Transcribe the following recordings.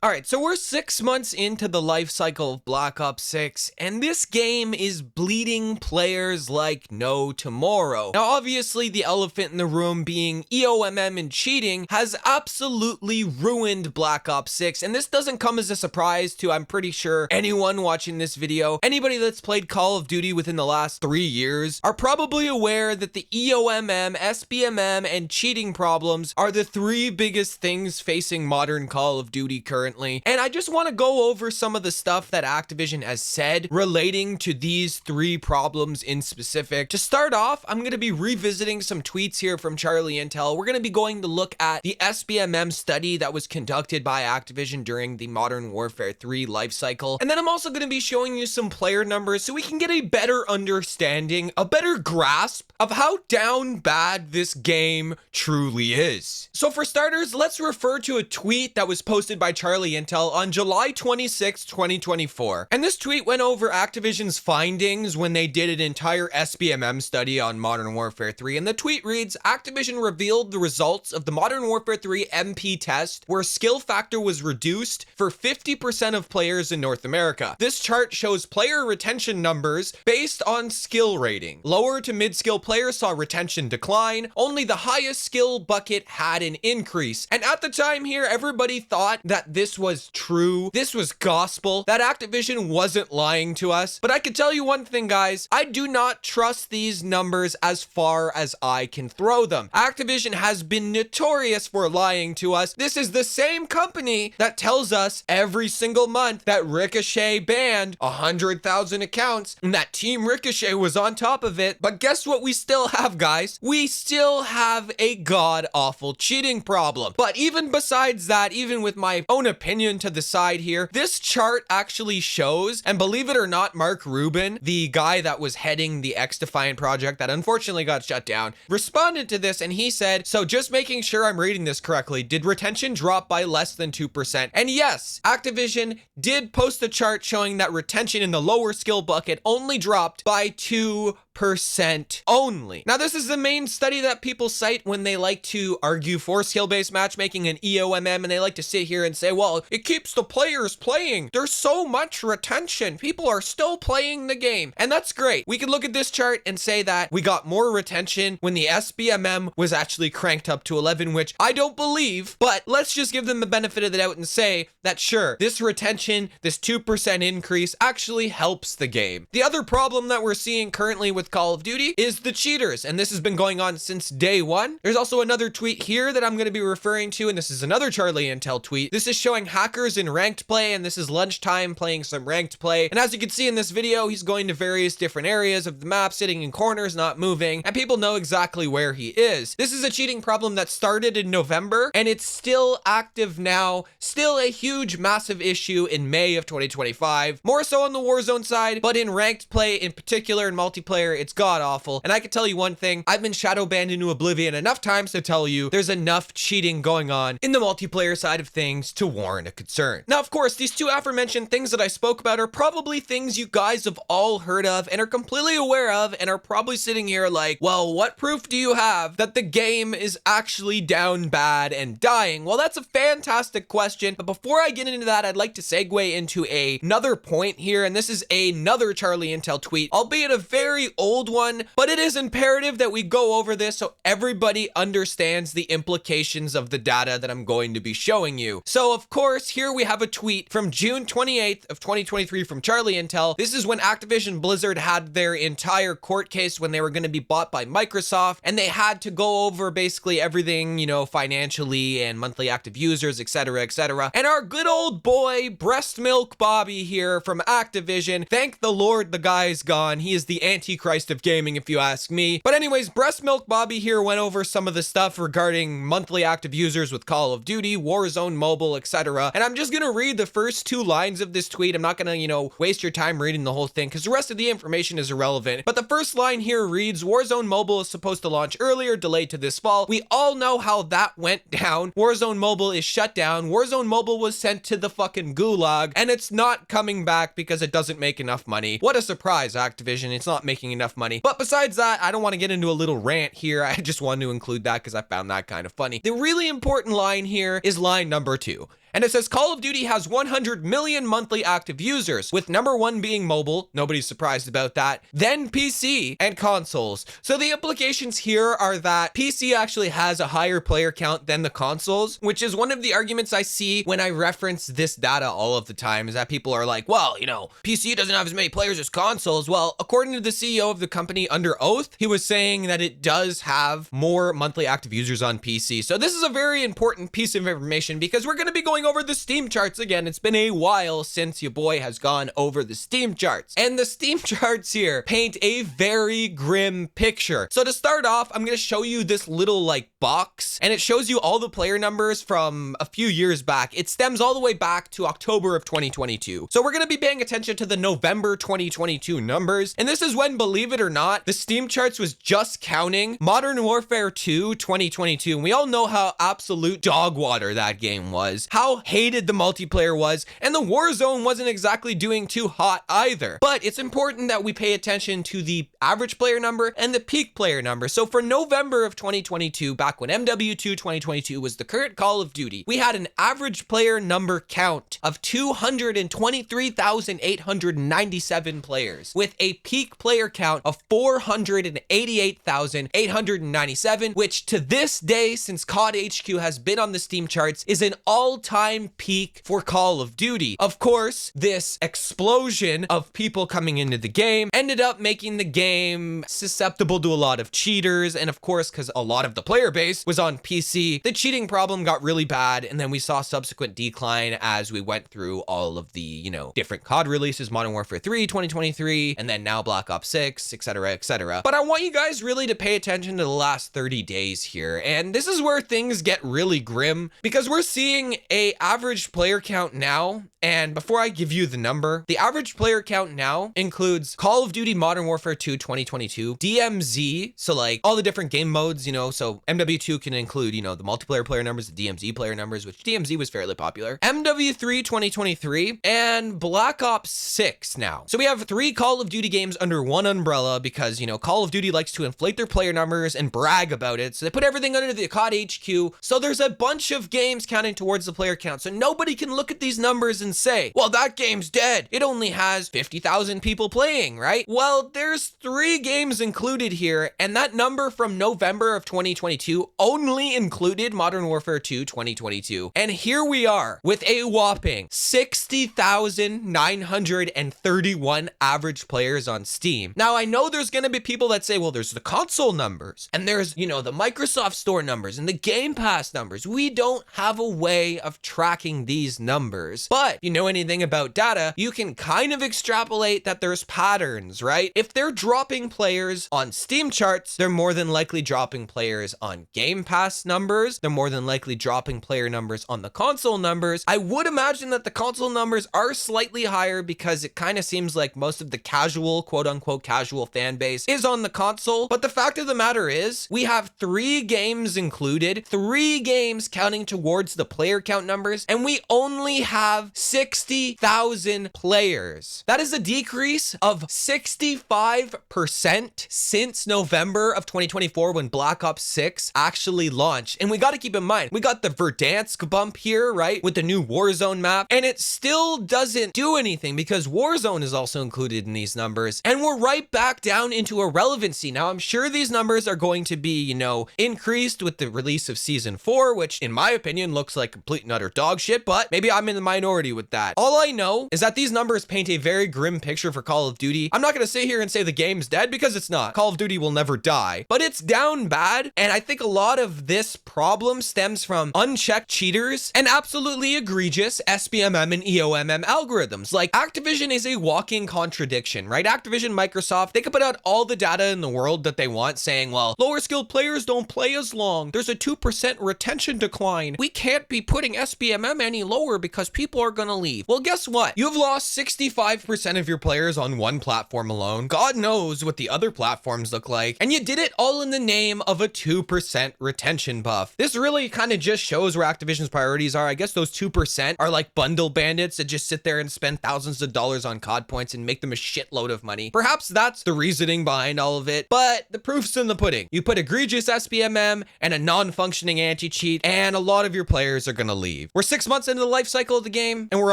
Alright, so we're 6 months into the life cycle of Black Ops 6, and this game is bleeding players like no tomorrow. Now, obviously, the elephant in the room being EOMM and cheating has absolutely ruined Black Ops 6, and this doesn't come as a surprise to, I'm pretty sure, anyone watching this video. Anybody that's played Call of Duty within the last 3 years are probably aware that the EOMM, SBMM, and cheating problems are the 3 biggest things facing modern Call of Duty currently. And I just want to go over some of the stuff that Activision has said relating to these 3 problems in specific. To start off, I'm going to be revisiting some tweets here from Charlie Intel. We're going to be going to look at the SBMM study that was conducted by Activision during the Modern Warfare 3 lifecycle. And then I'm also going to be showing you some player numbers so we can get a better understanding, a better grasp of how down bad this game truly is. So for starters, let's refer to a tweet that was posted by Charlie Intel on July 26, 2024. And this tweet went over Activision's findings when they did an entire SBMM study on Modern Warfare 3. And the tweet reads, Activision revealed the results of the Modern Warfare 3 MP test where skill factor was reduced for 50% of players in North America. This chart shows player retention numbers based on skill rating. Lower to mid-skill players saw retention decline. Only the highest skill bucket had an increase. And at the time here, everybody thought that this was true. This was gospel. That Activision wasn't lying to us. But I can tell you one thing, guys. I do not trust these numbers as far as I can throw them. Activision has been notorious for lying to us. This is the same company that tells us every single month that Ricochet banned 100,000 accounts and that Team Ricochet was on top of it. But guess what we still have, guys? We still have a god-awful cheating problem. But even besides that, even with my own opinion to the side here, this chart actually shows, and believe it or not, Mark Rubin, the guy that was heading the X-Defiant project that unfortunately got shut down, responded to this and he said, so just making sure I'm reading this correctly, did retention drop by less than 2%? And yes, Activision did post a chart showing that retention in the lower skill bucket only dropped by 2% only. Now, this is the main study that people cite when they like to argue for skill-based matchmaking and EOMM, and they like to sit here and say, well, it keeps the players playing. There's so much retention. People are still playing the game. And that's great. We can look at this chart and say that we got more retention when the SBMM was actually cranked up to 11, which I don't believe, but let's just give them the benefit of the doubt and say that sure, this retention, this 2% increase actually helps the game. The other problem that we're seeing currently with Call of Duty is the cheaters, and this has been going on since day one. There's also another tweet here that I'm going to be referring to, and this is another Charlie Intel tweet. This is showing hackers in ranked play, and this is lunchtime playing some ranked play. And as you can see in this video, he's going to various different areas of the map, sitting in corners, not moving, and people know exactly where he is. This is a cheating problem that started in November, and it's still active now, still a huge, massive issue in May of 2025, more so on the Warzone side, but in ranked play in particular, in multiplayer, it's god awful. And I can tell you one thing, I've been shadow banned into oblivion enough times to tell you there's enough cheating going on in the multiplayer side of things to warrant a concern. Now, of course, these 2 aforementioned things that I spoke about are probably things you guys have all heard of and are completely aware of and are probably sitting here like, well, what proof do you have that the game is actually down bad and dying? Well, that's a fantastic question. But before I get into that, I'd like to segue into another point here. And this is another Charlie Intel tweet, albeit a very old one, but it is imperative that we go over this so everybody understands the implications of the data that I'm going to be showing you. So of course, here we have a tweet from June 28th of 2023 from Charlie Intel. This is when Activision Blizzard had their entire court case when they were going to be bought by Microsoft, and they had to go over basically everything, you know, financially and monthly active users, etc., etc. And our good old boy, Breast Milk Bobby here from Activision, thank the Lord the guy's gone. He is the antichrist of gaming, if you ask me. But anyways, Breast Milk Bobby here went over some of the stuff regarding monthly active users with Call of Duty, Warzone Mobile, etc. And I'm just gonna read the first 2 lines of this tweet. I'm not gonna, you know, waste your time reading the whole thing because the rest of the information is irrelevant. But the first line here reads, Warzone Mobile is supposed to launch earlier, delayed to this fall. We all know how that went down. Warzone Mobile is shut down. Warzone Mobile was sent to the fucking gulag, and it's not coming back because it doesn't make enough money. What a surprise, Activision. It's not making enough money. But besides that, I don't want to get into a little rant here. I just wanted to include that because I found that kind of funny. The really important line here is line number 2. And it says Call of Duty has 100 million monthly active users, with number one being mobile. Nobody's surprised about that. Then PC and consoles. So the implications here are that PC actually has a higher player count than the consoles, which is one of the arguments I see when I reference this data all of the time, is that people are like, well, you know, PC doesn't have as many players as consoles. Well, according to the CEO of the company under oath, he was saying that it does have more monthly active users on PC. So this is a very important piece of information because we're going to be going over the Steam charts again. It's been a while since your boy has gone over the Steam charts, and the Steam charts here paint a very grim picture. So to start off, I'm going to show you this little like box, and it shows you all the player numbers from a few years back. It stems all the way back to October of 2022. So we're going to be paying attention to the November 2022 numbers. And this is when, believe it or not, the Steam charts was just counting Modern Warfare 2 2022. And we all know how absolute dog water that game was, how hated the multiplayer was, and the Warzone wasn't exactly doing too hot either. But it's important that we pay attention to the average player number and the peak player number. So for November of 2022, back when MW2 2022 was the current Call of Duty, we had an average player number count of 223,897 players, with a peak player count of 488,897, which to this day, since COD HQ has been on the Steam charts, is an all-time peak for Call of Duty. Of course, this explosion of people coming into the game ended up making the game susceptible to a lot of cheaters, and of course, because a lot of the player base was on PC, the cheating problem got really bad, and then we saw subsequent decline as we went through all of the, you know, different COD releases, Modern Warfare 3 2023, and then now Black Ops 6, etc., etc. But I want you guys really to pay attention to the last 30 days here, and this is where things get really grim, because we're seeing a average player count now. And before I give you the number, the average player count now includes Call of Duty Modern Warfare 2 2022, DMZ, so like all the different game modes, you know, so MW2 can include, you know, the multiplayer player numbers, the DMZ player numbers, which DMZ was fairly popular, MW3 2023, and Black Ops 6 now. So we have 3 Call of Duty games under one umbrella because, you know, Call of Duty likes to inflate their player numbers and brag about it. So they put everything under the COD HQ. So there's a bunch of games counting towards the player count. So nobody can look at these numbers and say, well, that game's dead. It only has 50,000 people playing, right? Well, there's 3 games included here, and that number from November of 2022 only included Modern Warfare 2 2022. And here we are with a whopping 60,931 average players on Steam. Now, I know there's going to be people that say, well, there's the console numbers, and there's, you know, the Microsoft Store numbers and the Game Pass numbers. We don't have a way of tracking these numbers. But you know anything about data, you can kind of extrapolate that there's patterns, right? If they're dropping players on Steam charts, they're more than likely dropping players on Game Pass numbers. They're more than likely dropping player numbers on the console numbers. I would imagine that the console numbers are slightly higher because it kind of seems like most of the casual, quote unquote, casual fan base is on the console. But the fact of the matter is, we have 3 games included, 3 games counting towards the player count numbers, and we only have 60,000 players. That is a decrease of 65% since November of 2024 when Black Ops 6 actually launched. And we got to keep in mind, we got the Verdansk bump here, right, with the new Warzone map, and it still doesn't do anything because Warzone is also included in these numbers, and we're right back down into irrelevancy. Now, I'm sure these numbers are going to be, you know, increased with the release of Season 4, which in my opinion looks like complete and utter dog shit, but maybe I'm in the minority with that. All I know is that these numbers paint a very grim picture for Call of Duty. I'm not going to sit here and say the game's dead because it's not. Call of Duty will never die, but it's down bad, and I think a lot of this problem stems from unchecked cheaters and absolutely egregious SBMM and EOMM algorithms. Like, Activision is a walking contradiction, right? Activision, Microsoft, they can put out all the data in the world that they want saying, well, lower skilled players don't play as long. There's a 2% retention decline. We can't be putting SBMM any lower because people are going to leave. Well, guess what? You've lost 65% of your players on one platform alone. God knows what the other platforms look like. And you did it all in the name of a 2% retention buff. This really kind of just shows where Activision's priorities are. I guess those 2% are like bundle bandits that just sit there and spend thousands of dollars on COD points and make them a shitload of money. Perhaps that's the reasoning behind all of it, but the proof's in the pudding. You put egregious SBMM and a non-functioning anti-cheat, and a lot of your players are gonna leave. believe. We're 6 months into the life cycle of the game, and we're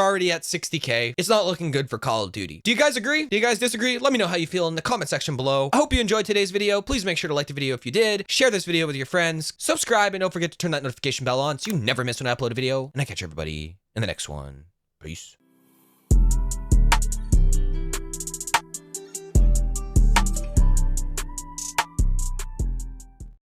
already at 60K. It's not looking good for Call of Duty. Do you guys agree? Do you guys disagree? Let me know how you feel in the comment section below. I hope you enjoyed today's video. Please make sure to like the video if you did, share this video with your friends, subscribe, and don't forget to turn that notification bell on so you never miss when I upload a video. And I catch everybody in the next one. Peace.